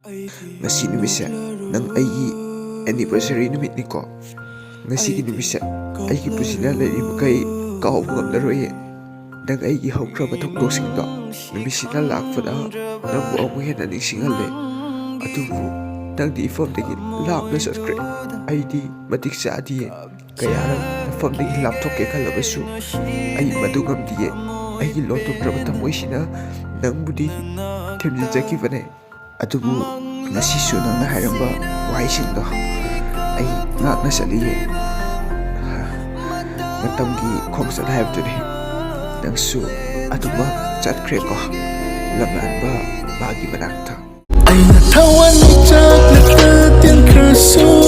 Ngasi numise nang aigi anniversary numitniko. Ngasigi numise aigi pusina larimakai kauba ngamnaroye. Nang aigi haukraba thongdoksingdo numisina lakpana nangbu amu hena ningsinghale. Adubu nangdi ifamdagi lapna chatkre. Aidi matik chaadiye kayarang nafamdagi lapthokke khalabasu ai madu ngamdiye. Aigi lontokraba thamoisina nangbudi themjinjakibane. Adubu ngasisu nangna hairamba waisingdo ai ngakna chaliye. Matamgi khongsat haibduni nangsu aduma chatkreko lamlanba magi manakta. Aina thawan chak lakta tiang khasu